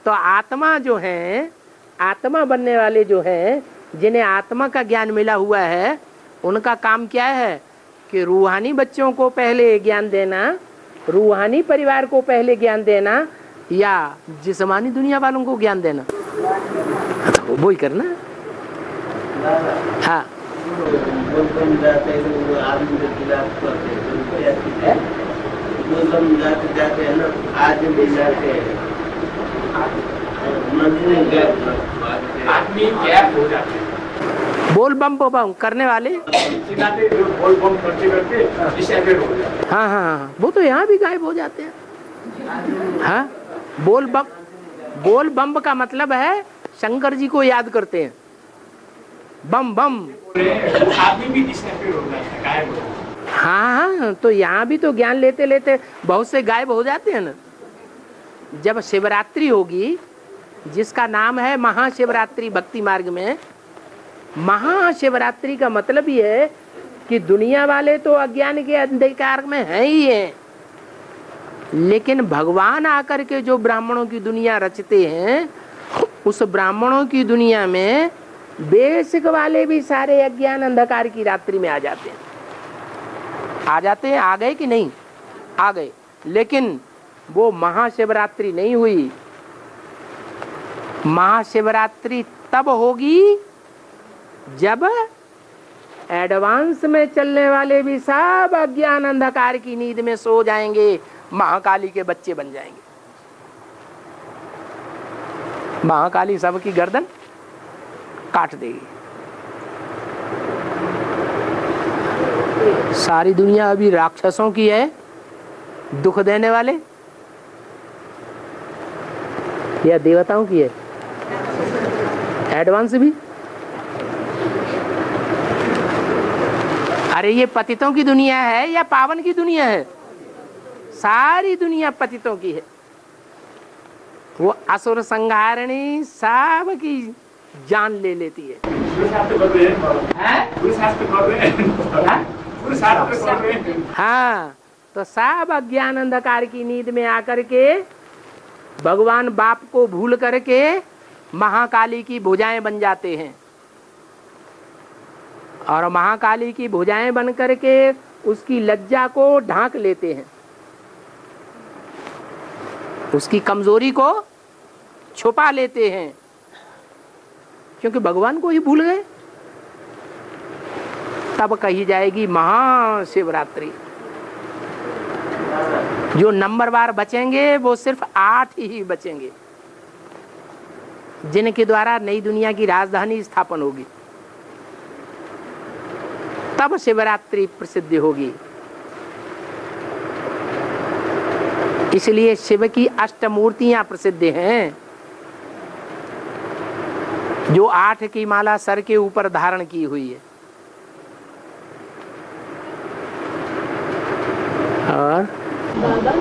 [SPEAKER 1] तो आत्मा जो है, आत्मा बनने वाले जो हैं, जिन्हें आत्मा का ज्ञान मिला हुआ है, उनका काम क्या है कि रूहानी बच्चों को पहले ज्ञान देना, रूहानी परिवार को पहले ज्ञान देना, या जिस्मानी दुनिया वालों को ज्ञान देना। तो वो ही करना। हाँ,
[SPEAKER 3] आदमी गैप हो जाते हैं।
[SPEAKER 1] बोल बम बम करने वाले।
[SPEAKER 3] बोल बम करते करते डिसएबल हो जाते हैं।
[SPEAKER 1] हाँ हाँ हाँ, वो तो यहाँ भी गायब हो जाते हैं। हाँ, बोल बम का मतलब है शंकर जी को याद करते हैं। बम बम
[SPEAKER 3] आदमी भी डिसएबल हो जाता है, गायब हो जाता है।
[SPEAKER 1] हाँ हाँ, तो यहाँ भी तो ज्ञान लेते लेते बहुत से गायब हो जाते हैं ना। जब शिवरात्रि होगी, जिसका नाम है महाशिवरात्रि भक्ति मार्ग में, महाशिवरात्रि का मतलब ये है कि दुनिया वाले तो अज्ञान के अंधकार में हैं ही हैं, लेकिन भगवान आकर के जो ब्राह्मणों की दुनिया रचते हैं, उस ब्राह्मणों की दुनिया में बेसिक वाले भी सारे अज्ञान अंधकार की रात्रि में आ जाते हैं। आ गए कि नहीं? आ गए। लेकिन वो महाशिवरात्रि नहीं हुई। महाशिवरात्रि तब होगी जब एडवांस में चलने वाले भी सब अज्ञान अंधकार की नींद में सो जाएंगे, महाकाली के बच्चे बन जाएंगे। महाकाली सबकी गर्दन काट देगी। सारी दुनिया अभी राक्षसों की है, दुख देने वाले, या देवताओं की है? एडवांस भी। अरे ये पतितों की दुनिया है या पावन की दुनिया है? सारी दुनिया पतितों की है। वो असुर संहारिणी सब की जान ले लेती है। हाँ, तो सब अज्ञान अंधकार की नींद में आकर के भगवान बाप को भूल करके महाकाली की भुजाएं बन जाते हैं, और महाकाली की भुजाएं बन करके उसकी लज्जा को ढांक लेते हैं, उसकी कमजोरी को छुपा लेते हैं, क्योंकि भगवान को ही भूल गए। तब कही जाएगी महाशिवरात्रि। जो नंबरवार बचेंगे वो सिर्फ 8 ही बचेंगे, जिनके द्वारा नई दुनिया की राजधानी स्थापन होगी। तब शिवरात्रि प्रसिद्ध होगी। इसलिए शिव की अष्टमूर्तियां प्रसिद्ध हैं, जो 8 की माला सर के ऊपर धारण की हुई है। और
[SPEAKER 5] बाबा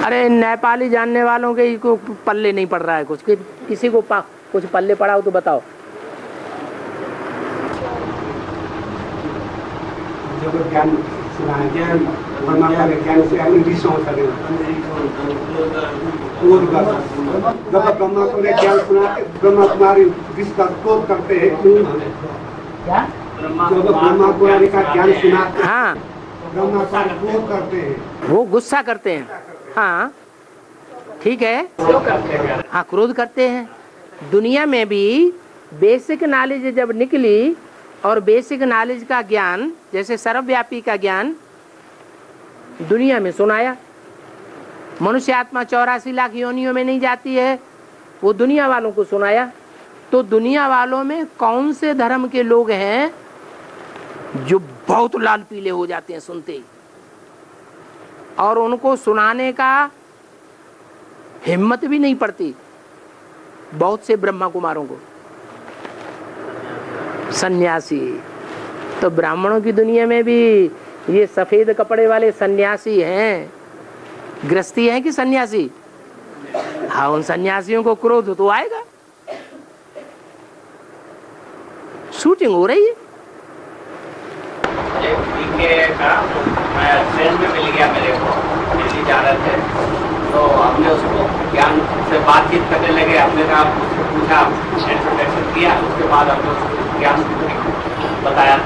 [SPEAKER 1] अरे नेपाली जानने वालों के को पल्ले नहीं पड़ रहा है कुछ, किसी को कुछ पल्ले पड़ा हो तो बताओ।
[SPEAKER 7] जब ज्ञान सुनाए, ज्ञान परमात्मा के ज्ञान से अपनी रिसों सके क्रोध का, जब ब्रह्मा को ज्ञान सुनाते ब्रह्मा तुम्हारी जिसका क्रोध करते हैं क्यों?
[SPEAKER 1] क्या?
[SPEAKER 7] जब ब्रह्मा को का ज्ञान सुनाते,
[SPEAKER 1] हाँ,
[SPEAKER 7] ब्रह्मा का क्रोध करते हैं,
[SPEAKER 1] वो गुस्सा करते हैं। हाँ ठीक है, हाँ क्रोध करते हैं। दुनिया में भी बेसिक नॉलेज जब निकली और बेसिक नॉलेज का ज्ञान जैसे सर्वव्यापी का ज्ञान दुनिया में सुनाया। मनुष्य आत्मा 84 लाख योनियों में नहीं जाती है, वो दुनिया वालों को सुनाया। तो दुनिया वालों में कौन से धर्म के लोग हैं जो बहुत लाल पीले हो जाते हैं सुनते ही, और उनको सुनाने का हिम्मत भी नहीं पड़ती? बहुत से ब्रह्मा कुमारों को सन्यासी। तो ब्राह्मणों की दुनिया में भी ये सफेद कपड़े वाले सन्यासी हैं, गृहस्थी हैं कि सन्यासी? हाँ, उन सन्यासियों को क्रोध तो आएगा। शूटिंग हो रही है।
[SPEAKER 3] ट्रेन में मिल गया मेरे को, दिल्ली जा रहे थे, तो हमने उसको ज्ञान से बातचीत करने लगे। हमने कहा उसको पूछा, इंट्रोडक्शन किया, उसके बाद हमने उसको ज्ञान बताया।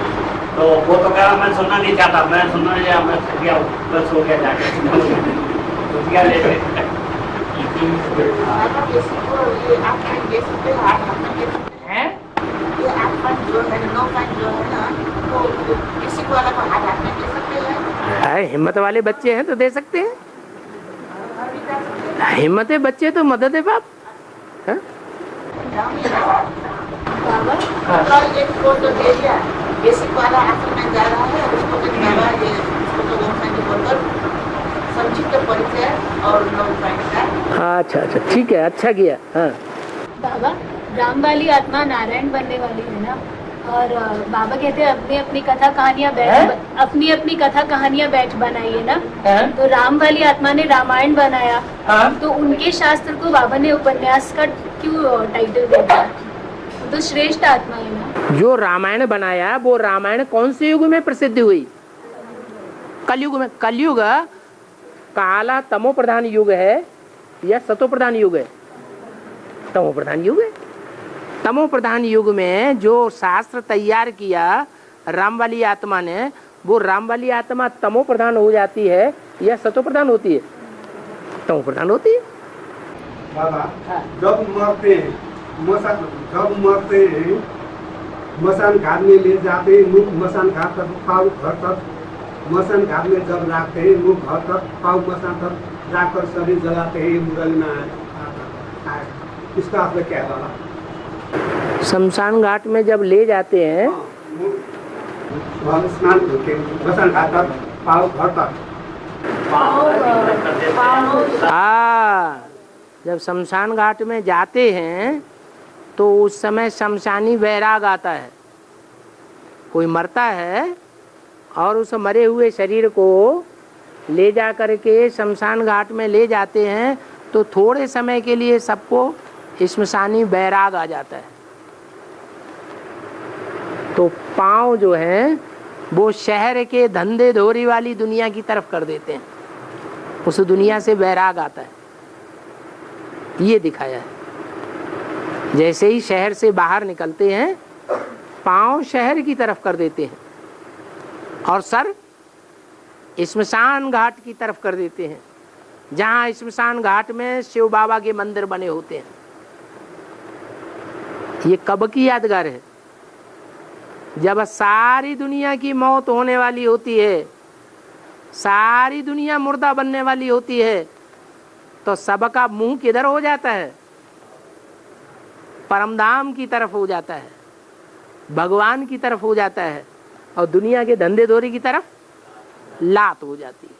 [SPEAKER 3] तो वो तो कह रहा मैं सुनना नहीं चाहता, मैं सुनना नहीं चाहता, मैं सो गया, बस हो गया जाके तो क्या लेते
[SPEAKER 1] हैं?
[SPEAKER 6] ये आत्मन जो है, नौपन जो है ना, तो किसी को अलग हाथ में दे सकते हैं।
[SPEAKER 1] हिम्मत वाले बच्चे हैं तो दे सकते हैं। हिम्मत है बच्चे तो मदद है बाप।
[SPEAKER 6] कल एक फोटो दे दिया, बेसिक वाला आश्रम में जा रहा है, उसको तो बाबा ये फोटो बोलकर संक्षिप्त परिचय और 9 पॉइंट का।
[SPEAKER 1] अच्छा अच्छा ठीक है, अच्छा किया। हाँ
[SPEAKER 5] बाबा, राम वाली आत्मा नारायण बनने वाली है ना, और बाबा कहते हैं अपनी अपनी कथा कहानियां बैठ अपनी अपनी कथा कहानियां बैठ बनाइए ना। तो राम वाली आत्मा ने रामायण बनाया, तो उनके शास्त्र को बाबा ने उपन्यास का क्यों टाइटल दिया? तो श्रेष्ठ आत्मा है ना।
[SPEAKER 1] जो रामायण बनाया वो रामायण कौन से युग में प्रसिद्ध हुई? कलयुग में। कलयुग काला तमो प्रधान युग है या सतो प्रधान युग है? तमो प्रधान युग है। तमो प्रधान युग में जो शास्त्र तैयार किया राम वाली आत्मा ने, वो राम वाली आत्मा तमो प्रधान हो जाती है या सतो प्रधान होती है? तमो प्रधान होती है।
[SPEAKER 7] बाबा जब मरते हैं, जब मरते हैं मसान घाट में ले जाते हैं, मुख मसान घाट तक, पाँव घर तक, मसान घाट में जब रखते हैं, मुख घर तक, पाँव मसान तक जाकर शरीर जलाते हैं, मुरली में आए। इसका आपने क्या बाबा?
[SPEAKER 1] शमशान घाट में जब ले जाते हैं,
[SPEAKER 7] स्नान करके मसान घाट तक, पाँव घर तक।
[SPEAKER 1] जब शमशान घाट में जाते हैं तो उस समय शमशानी वैराग आता है। कोई मरता है और उस मरे हुए शरीर को ले जा करके शमशान घाट में ले जाते हैं, तो थोड़े समय के लिए सबको शमशानी वैराग आ जाता है। तो पाँव जो हैं वो शहर के धंधे धोरी वाली दुनिया की तरफ कर देते हैं, उस दुनिया से वैराग आता है। ये दिखाया है। जैसे ही शहर से बाहर निकलते हैं, पाँव शहर की तरफ कर देते हैं और सर शमशान घाट की तरफ कर देते हैं, जहाँ शमशान घाट में शिव बाबा के मंदिर बने होते हैं। ये कब की यादगार है? जब सारी दुनिया की मौत होने वाली होती है, सारी दुनिया मुर्दा बनने वाली होती है, तो सबका मुंह किधर हो जाता है? परमधाम की तरफ हो जाता है, भगवान की तरफ हो जाता है, और दुनिया के धंधे दोरी की तरफ लात हो जाती है।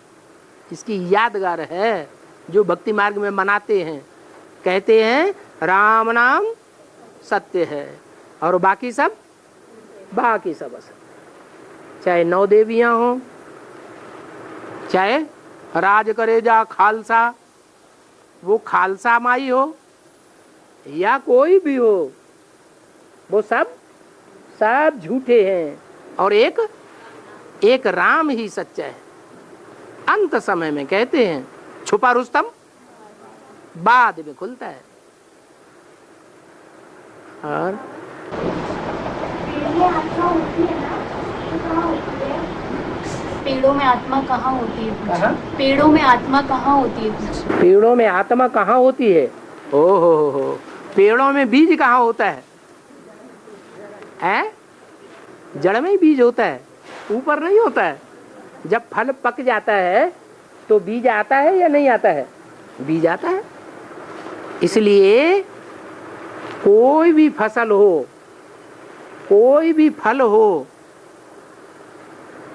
[SPEAKER 1] इसकी यादगार है जो भक्ति मार्ग में मनाते हैं, कहते हैं राम नाम सत्य है और बाकी सब असत। चाहे 9 देवियां हो, चाहे राज करे जा खालसा, वो खालसा माई हो या कोई भी हो, वो सब झूठे हैं और एक राम ही सच्चा है। अंत समय में कहते हैं छुपा रुस्तम बाद में खुलता है। और
[SPEAKER 5] पेड़ों में आत्मा कहाँ होती है? पेड़ों में आत्मा कहाँ होती है?
[SPEAKER 1] पेड़ों में आत्मा कहाँ होती है? हो पेड़ों में बीज कहाँ होता है? जड़ में ही बीज होता है, ऊपर नहीं होता है। जब फल पक जाता है तो बीज आता है या नहीं आता है? बीज आता है। इसलिए कोई भी फसल हो, कोई भी फल हो,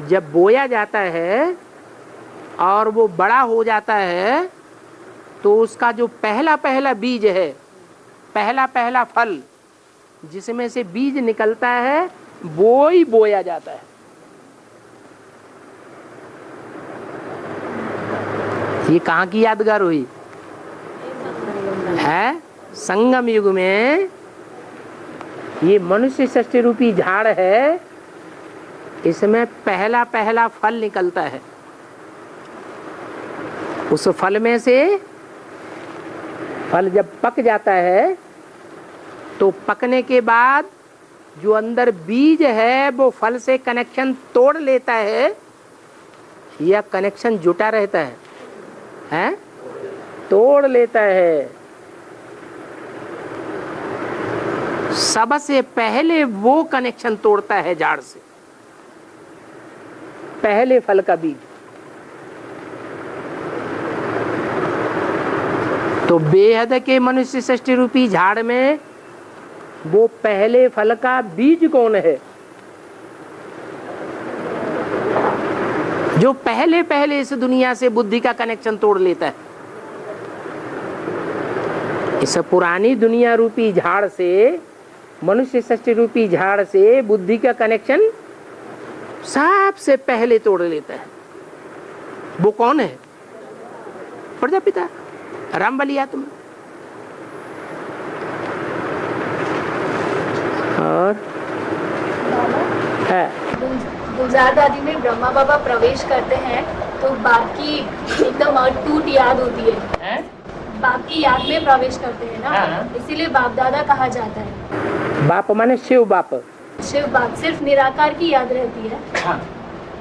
[SPEAKER 1] जब बोया जाता है और वो बड़ा हो जाता है तो उसका जो पहला बीज है, पहला फल जिसमें से बीज निकलता है, वो ही बोया जाता है। ये कहाँ की यादगार हुई है? संगम युग में ये मनुष्य षष्ठी रूपी झाड़ है, इसमें पहला फल निकलता है। उस फल में से फल जब पक जाता है तो पकने के बाद जो अंदर बीज है वो फल से कनेक्शन तोड़ लेता है या कनेक्शन जुटा रहता है? तोड़ लेता है। सबसे पहले वो कनेक्शन तोड़ता है झाड़ से, पहले फल का बीज। तो बेहद के मनुष्य षष्ठी रूपी झाड़ में वो पहले फल का बीज कौन है? जो पहले इस दुनिया से बुद्धि का कनेक्शन तोड़ लेता है। इस पुरानी दुनिया रूपी झाड़ से, मनुष्य षष्ठी रूपी झाड़ से बुद्धि का कनेक्शन सबसे पहले तोड़ लेता है। वो कौन है? प्रजापिता राम बलि आत्मा। और है
[SPEAKER 5] गुलजार दादी में ब्रह्मा बाबा प्रवेश करते हैं तो बाप की एकदम अटूट याद होती है। बाप की याद में प्रवेश करते हैं ना, इसीलिए बाप दादा कहा जाता है।
[SPEAKER 1] बाप माने शिव बाप।
[SPEAKER 5] शिव बाप सिर्फ निराकार की याद रहती है,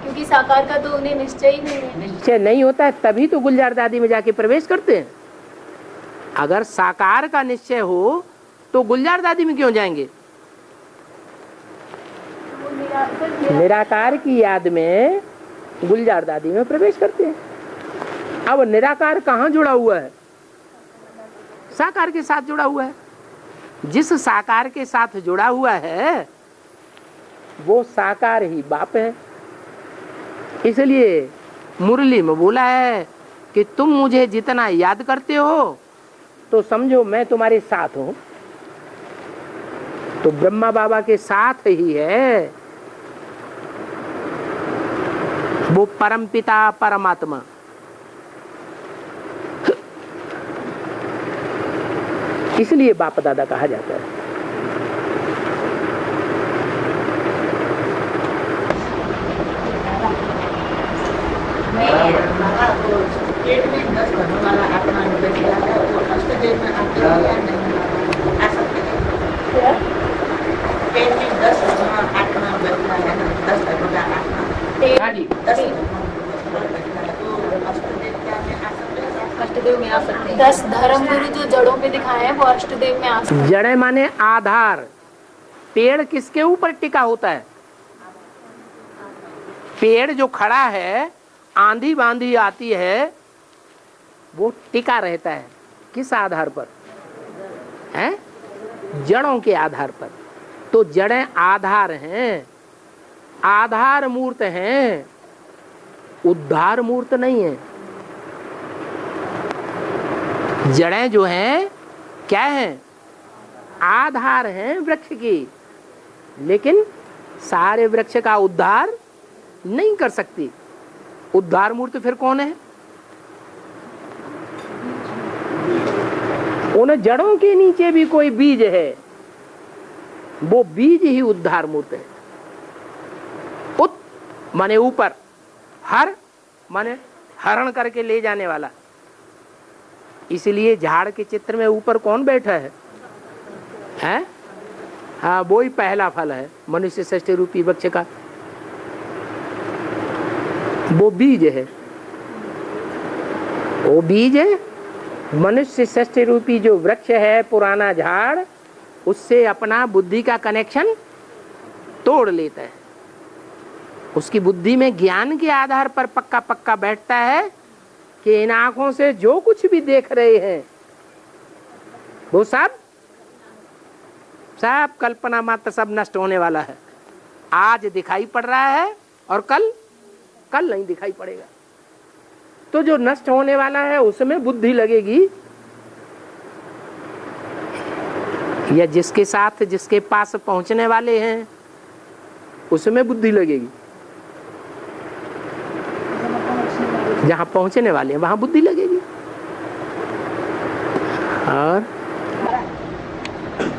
[SPEAKER 5] क्योंकि साकार का तो उन्हें निश्चय ही नहीं है।
[SPEAKER 1] निश्चय नहीं होता है तभी तो गुलजार दादी में जाके प्रवेश करते हैं। अगर साकार का निश्चय हो तो गुलजार दादी में क्यों जाएंगे? निराकार की याद में गुलजार दादी में प्रवेश करते हैं। अब निराकार कहाँ जुड़ा हुआ है? साकार के साथ जुड़ा हुआ है। जिस साकार के साथ जुड़ा हुआ है वो साकार ही बाप है। इसलिए मुरली में बोला है कि तुम मुझे जितना याद करते हो तो समझो मैं तुम्हारे साथ हूं। तो ब्रह्मा बाबा के साथ ही है वो परमपिता परमात्मा। इसलिए बाप दादा कहा जाता है।
[SPEAKER 6] पेट में 10 बनने वाला आत्मा बैठा है, वो अष्टदेव में आते हैं या नहीं आ सकते हैं? पेट में 10 आत्मा बैठा है ना, 10 बनने वाला आत्मा 10 अष्टदेव में आ सकते हैं।
[SPEAKER 5] 10 धर्म गुरु जो जड़ों पे दिखाए हैं वो अष्टदेव में आ सकते हैं।
[SPEAKER 1] जड़े माने आधार। पेड़ किसके ऊपर टिका होता है? पेड़ जो खड़ा है, आंधी बांधी आती है, वो टिका रहता है किस आधार पर है? जड़ों के आधार पर। तो जड़ें आधार हैं, आधार मूर्त हैं, उद्धार मूर्त नहीं है। जड़ें जो हैं क्या हैं? आधार हैं वृक्ष की, लेकिन सारे वृक्ष का उद्धार नहीं कर सकती। उद्धार मूर्त फिर कौन है? उन जड़ों के नीचे भी कोई बीज है, वो बीज ही उद्धार मूर्त है। उत माने ऊपर, हर माने हरण करके ले जाने वाला। इसलिए झाड़ के चित्र में ऊपर कौन बैठा है? हैं? हाँ, वो ही पहला फल है मनुष्य षष्ठी रूपी वृक्ष का, वो बीज है। वो बीज है मनुष्य षष्ठी रूपी जो वृक्ष है, पुराना झाड़, उससे अपना बुद्धि का कनेक्शन तोड़ लेता है। उसकी बुद्धि में ज्ञान के आधार पर पक्का पक्का बैठता है कि इन आंखों से जो कुछ भी देख रहे हैं वो सब कल्पना मात्र, सब नष्ट होने वाला है। आज दिखाई पड़ रहा है और कल नहीं दिखाई पड़ेगा। तो जो नष्ट होने वाला है उसमें बुद्धि लगेगी, या जिसके साथ जिसके पास पहुंचने वाले हैं उसमें बुद्धि लगेगी। जहां पहुंचने वाले हैं वहां बुद्धि लगेगी। और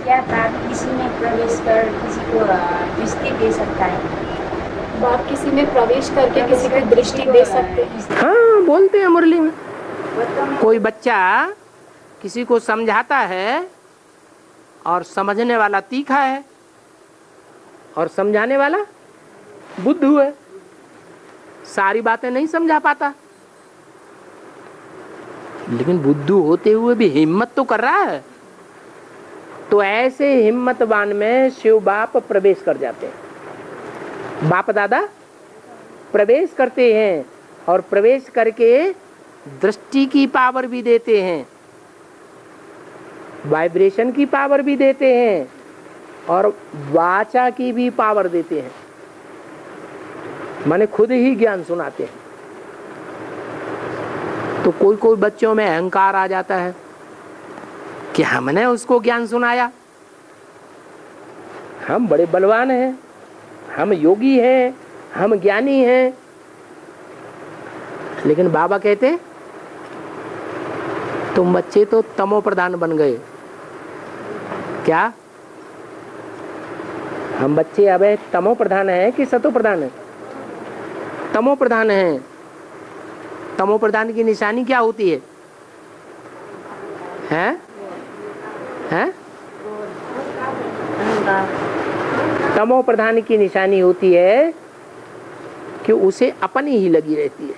[SPEAKER 5] क्या बाप किसी में प्रवेश कर किसी को दृष्टि दे सकता है? बाप किसी में प्रवेश करके किसी को दृष्टि दे सकते हैं?
[SPEAKER 1] हाँ, बोलते हैं मुरली में। कोई बच्चा किसी को समझाता है और समझने वाला तीखा है और समझाने वाला बुद्धू है, सारी बातें नहीं समझा पाता, लेकिन बुद्धू होते हुए भी हिम्मत तो कर रहा है। तो ऐसे हिम्मतवान में शिव बाप प्रवेश कर जाते हैं। बाप दादा प्रवेश करते हैं और प्रवेश करके दृष्टि की पावर भी देते हैं, वाइब्रेशन की पावर भी देते हैं और वाचा की भी पावर देते हैं। माने खुद ही ज्ञान सुनाते हैं। तो कोई कोई बच्चों में अहंकार आ जाता है कि हमने उसको ज्ञान सुनाया, हम बड़े बलवान हैं, हम योगी हैं, हम ज्ञानी हैं। लेकिन बाबा कहते तुम बच्चे तो तमो प्रधान बन गए। क्या हम बच्चे अब तमो प्रधान है कि सतो प्रधान है? तमो प्रधान है। तमो प्रधान की निशानी क्या होती है? हैं? हैं? तमो प्रधान की निशानी होती है कि उसे अपनी ही लगी रहती है।